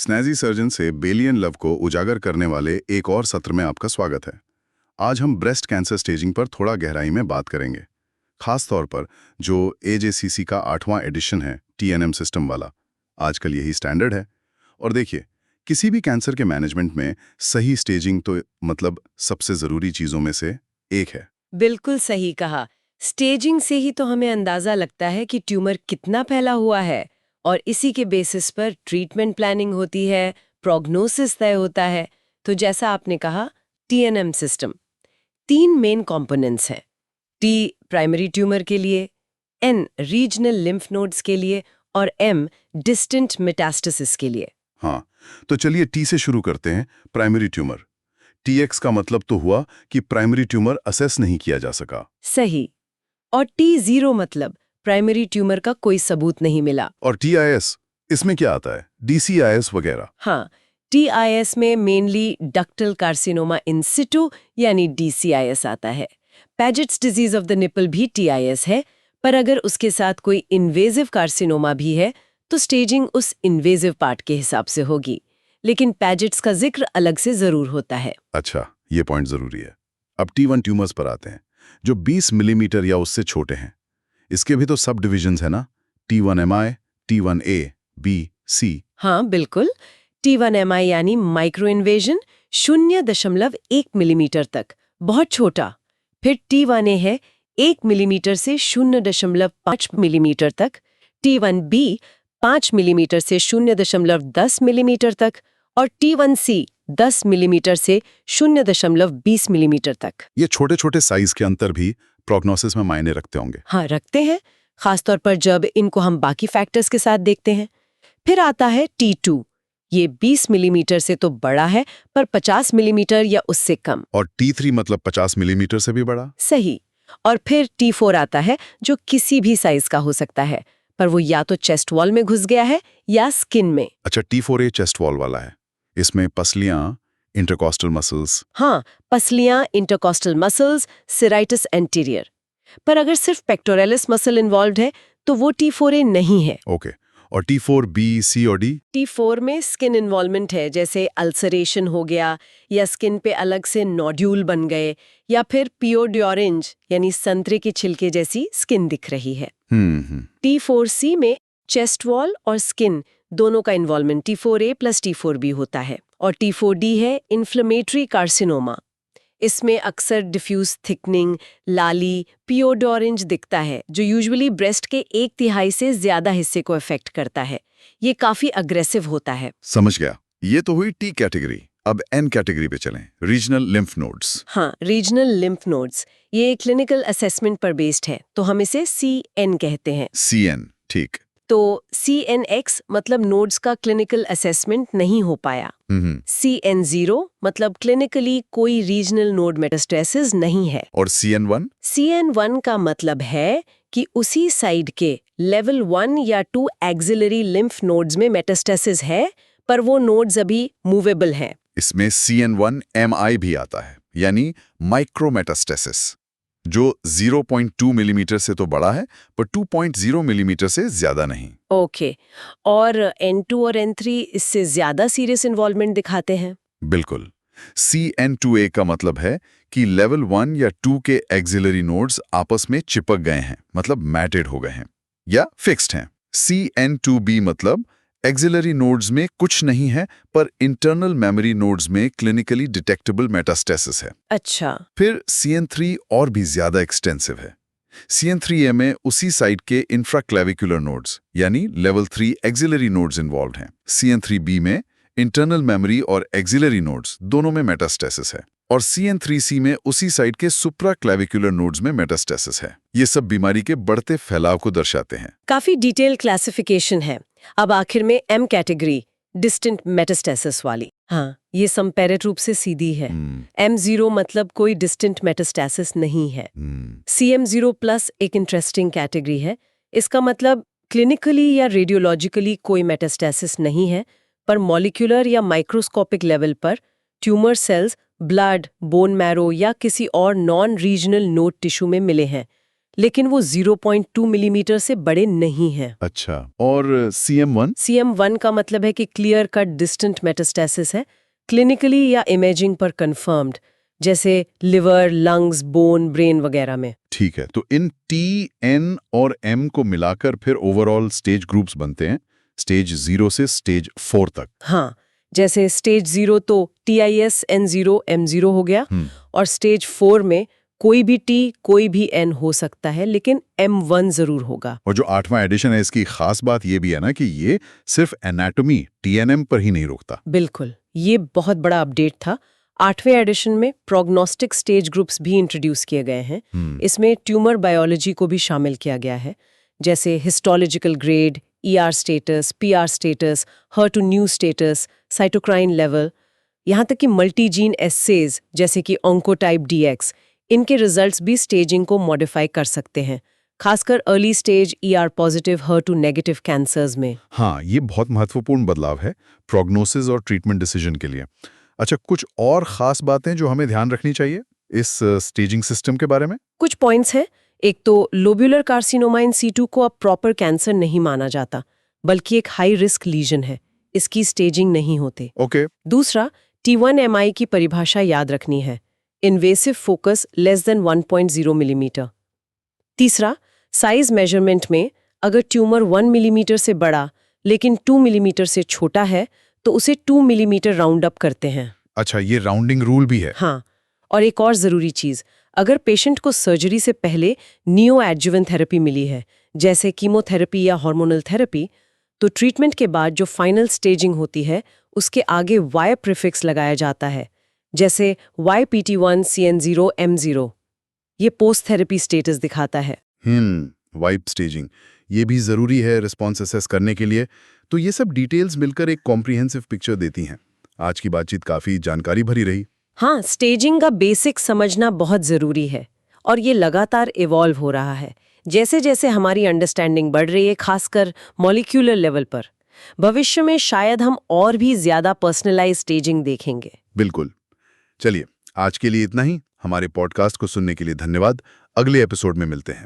स्नैजी surgeon से बेलियन love को उजागर करने वाले एक और सत्र में आपका स्वागत है। आज हम ब्रेस्ट कैंसर स्टेजिंग पर थोड़ा गहराई में बात करेंगे, खास तौर पर जो AJCC का 8वां एडिशन है, TNM सिस्टम वाला। आजकल यही स्टैंडर्ड है। और देखिए, किसी भी कैंसर के मैनेजमेंट में सही स्टेजिंग तो मतलब सबसे ज़रूरी चीज़ों में से एक है। बिल्कुल सही कहा। स्टेजिंग से ही तो हमें अंदाजा लगता है कि ट्यूमर कितना फैला हुआ है और इसी के बेसिस पर ट्रीटमेंट प्लानिंग होती है, प्रोग्नोसिस तय होता है। तो जैसा आपने कहा, TNM सिस्टम 3 मेन कंपोनेंट्स हैं। T प्राइमरी ट्यूमर के लिए, N रीजनल लिम्फ नोड्स के लिए और M डिस्टेंट मेटास्टेसिस के लिए। हाँ, तो चलिए T से शुरू करते हैं, प्राइमरी ट्यूमर। TX का मतलब तो हुआ कि प्राइमरी ट्यूमर असेस नहीं किया जा सका। सही। और T0 मतलब प्राइमरी ट्यूमर का कोई सबूत नहीं मिला। और TIS, इसमें क्या आता है? DCIS वगैरह। हाँ, TIS में मेनली डक्टल कार्सिनोमा इन सिटू यानी DCIS आता है। पैजेट्स डिजीज ऑफ द निपल भी TIS है, पर अगर उसके साथ कोई इन्वेजिव कार्सिनोमा भी है तो स्टेजिंग उस इन्वेजिव पार्ट के हिसाब से होगी, लेकिन पैजेट्स का जिक्र अलग से जरूर होता है। अच्छा, ये पॉइंट जरूरी है। अब T1 ट्यूमर्स पर आते हैं, जो 20 मिलीमीटर या उससे छोटे हैं। इसके भी तो सब डिविजन्स है ना? T1MI, T1A, B, C। हाँ बिल्कुल। T1MI यानी माइक्रो इन्वेजन 0.1 मिलीमीटर तक, बहुत छोटा। फिर T1A है 1 मिलीमीटर से 0.5 मिलीमीटर तक, T1B 5 मिलीमीटर से 0.10 मिलीमीटर तक और T1C 10 मिलीमीटर से 0.20 मिलीमीटर तक। ये छोटे छोटे साइज के अंतर भी प्रोग्नोसिस में मायने रखते होंगे। हाँ रखते हैं, खासतौर पर जब इनको हम बाकी फैक्टर्स के साथ देखते हैं। फिर आता है T2। ये 20 मिलीमीटर से तो बड़ा है, पर 50 मिलीमीटर या उससे कम। और T3 मतलब 50 मिलीमीटर से भी बड़ा। सही। और फिर T4 आता है, जो किसी भी साइज का हो सकता है, पर वो या तो चेस्ट वॉल में घुस गया है या स्किन में। अच्छा, T4A चेस्ट वॉल वाला है। इसमें पसलियां, इंटरकॉस्टल मसल्स। हाँ, पसलियां, इंटरकॉस्टल मसल्स, सिराइटस एंटीरियर। पर अगर सिर्फ पेक्टोरेलिस मसल इन्वॉल्व है तो वो T4A नहीं है। ओके। और T4B, C और D? T4 में स्किन इन्वॉल्वमेंट है, जैसे अल्सरेशन हो गया या स्किन पे अलग से नोड्यूल बन गए या फिर पियोर्ड ऑरेंज यानी संतरे के छिलके जैसी स्किन दिख रही है। T4C में चेस्ट वॉल और स्किन दोनों का इन्वॉल्वमेंट T4A प्लस T4B होता है। और T4D है इन्फ्लेमेटरी कार्सिनोमा। इसमें अक्सर डिफ्यूज थिकनिंग, लाली, पियोर्ड ऑरेंज दिखता है, जो यूजुअली ब्रेस्ट के 1/3 से ज्यादा हिस्से को अफेक्ट करता है। ये काफी अग्रेसिव होता है। समझ गया। ये तो हुई T कैटेगरी। अब N कैटेगरी पे चलें, रीजनल लिम्फ नोड्स। हाँ, रीजनल लिम्फ नोड्स ये क्लिनिकल असेसमेंट पर बेस्ड है, तो हम इसे CN कहते हैं। CN, ठीक। तो CNX मतलब नोड्स का क्लिनिकल असेसमेंट नहीं हो पाया। CN0 मतलब क्लिनिकली कोई रीजनल नोड मेटास्टेसिस नहीं है। और CN1? CN1 का मतलब है कि उसी साइड के लेवल 1 या 2 एक्सिलरी लिम्फ नोड्स में मेटास्टेसिस है, पर वो नोड्स अभी मूवेबल हैं। इसमें CN1MI भी आता है, यानी माइक्रोमेटास्टेसिस, जो 0.2 मिलीमीटर से तो बड़ा है, पर 2.0 मिलीमीटर से ज्यादा नहीं। ओके। और N2 और N3 इससे ज्यादा सीरियस इन्वॉल्वमेंट दिखाते हैं। बिल्कुल। CN2A का मतलब है कि लेवल 1 या 2 के एक्सिलरी नोड्स आपस में चिपक गए हैं, मतलब मैटेड हो गए हैं या फिक्स्ड हैं। CN2B मतलब एक्सिलरी नोड्स में कुछ नहीं है, पर इंटरनल मेमोरी नोड्स में क्लिनिकली डिटेक्टेबल मेटास्टेसिस है। अच्छा। फिर CN3 और भी ज्यादा एक्सटेंसिव है। CN3A में उसी साइड के इंफ्राक्लेविकुलर नोड्स यानी लेवल 3 एक्सिलरी नोड्स इन्वॉल्व हैं। CN3B में इंटरनल मेमोरी और एक्सिलरी नोड्स दोनों में मेटास्टेसिस है। और CN3C में उसी साइड के सुप्राक्लेविकुलर नोड्स में मेटास्टेसिस है। ये सब बीमारी के बढ़ते फैलाव को दर्शाते हैं। काफी डिटेल क्लासिफिकेशन है। अब आखिर में M कैटेगरी, डिस्टेंट मेटास्टेसिस वाली। हाँ, ये संपेरित रूप से सीधी है। M0 मतलब कोई डिस्टेंट मेटास्टेसिस नहीं है। CM0 प्लस एक इंटरेस्टिंग कैटेगरी है। इसका मतलब क्लिनिकली या रेडियोलॉजिकली कोई मेटास्टेसिस नहीं है, पर मॉलिक्यूलर या माइक्रोस्कोपिक लेवल पर tumour cells blood, bone marrow या किसी और नॉन रीजनल नोड टिश्यू में मिले हैं, लेकिन वो 0.2 मिलीमीटर से बड़े नहीं हैं। अच्छा, और CM1? CM1 का मतलब है कि क्लियर कट डिस्टेंट मेटास्टेसिस है, क्लिनिकली या इमेजिंग पर कंफर्म्ड, जैसे लिवर, लंग्स, बोन, ब्रेन वगैरह में। ठीक है, तो इन T, N और M को मिलाकर फिर ओवरऑल स्टेज ग्रुप्स बनते हैं, स्टेज 0 से स्टेज 4 तक। हाँ, जैसे स्टेज 0 तो TIS N0 M0 हो गया, और स्टेज 4 में कोई भी T कोई भी N हो सकता है, लेकिन M1 जरूर होगा। और जो 8वां एडिशन है, इसकी खास बात ये भी है ना कि ये सिर्फ एनाटॉमी TNM पर ही नहीं रुकता। बिल्कुल, ये बहुत बड़ा अपडेट था। 8वें एडिशन में प्रोग्नोस्टिक स्टेज ग्रुप्स भी इंट्रोड्यूस किए गए हैं। इसमें ट्यूमर बायोलॉजी को भी शामिल किया गया है, जैसे histological grade, ER status, PR status, HER2 status, cytokine level, यहाँ तक कि मल्टी जीन एसेज जैसे कि ऑन्कोटाइप DX, इनके रिजल्ट्स भी स्टेजिंग को मॉडिफाई कर सकते हैं, खासकर early stage ER positive HER2 negative cancers में। हाँ, ये बहुत महत्वपूर्ण बदलाव है प्रोग्नोसिस और ट्रीटमेंट डिसीजन के लिए। अच्छा, कुछ और खास बातें जो हमें ध्यान रखनी चाहिए इस स्टेजिंग सिस्टम के बारे में? कुछ पॉइंट्स हैं। एक तो लोब्यूलर कार्सिनोमा इन सीटू को अब प्रॉपर कैंसर नहीं माना जाता, बल्कि एक हाई रिस्क लीजन है, इसकी स्टेजिंग नहीं होते। ओके। दूसरा, T1MI की परिभाषा याद रखनी है, invasive focus less than 1.0 millimetre. तीसरा, साइज मेजरमेंट में अगर ट्यूमर 1 मिलीमीटर से बड़ा लेकिन 2 मिलीमीटर से छोटा है तो उसे 2 मिलीमीटर राउंड अप करते हैं। अच्छा, ये राउंडिंग रूल भी है। हाँ, और एक और ज़रूरी चीज़, अगर पेशेंट को सर्जरी से पहले नियो एडजुवेंट थेरेपी मिली है, जैसे कीमोथेरेपी या हार्मोनल थेरेपी, तो ट्रीटमेंट के बाद जो फाइनल स्टेजिंग होती है उसके आगे Y प्रीफिक्स लगाया जाता है, जैसे YPT1 CN0 M0। ये पोस्ट थेरेपी स्टेटस दिखाता है। वाइप स्टेजिंग, ये भी जरूरी है रिस्पॉन्स असेस करने के लिए। तो ये सब डिटेल्स मिलकर एक कॉम्प्रिहेंसिव पिक्चर देती हैं। आज की बातचीत काफी जानकारी भरी रही। हाँ, स्टेजिंग का बेसिक समझना बहुत ज़रूरी है, और ये लगातार इवॉल्व हो रहा है जैसे जैसे हमारी अंडरस्टैंडिंग बढ़ रही है, खासकर मॉलिक्यूलर लेवल पर। भविष्य में शायद हम और भी ज़्यादा पर्सनलाइज स्टेजिंग देखेंगे। बिल्कुल। चलिए, आज के लिए इतना ही। हमारे पॉडकास्ट को सुनने के लिए धन्यवाद। अगले एपिसोड में मिलते हैं।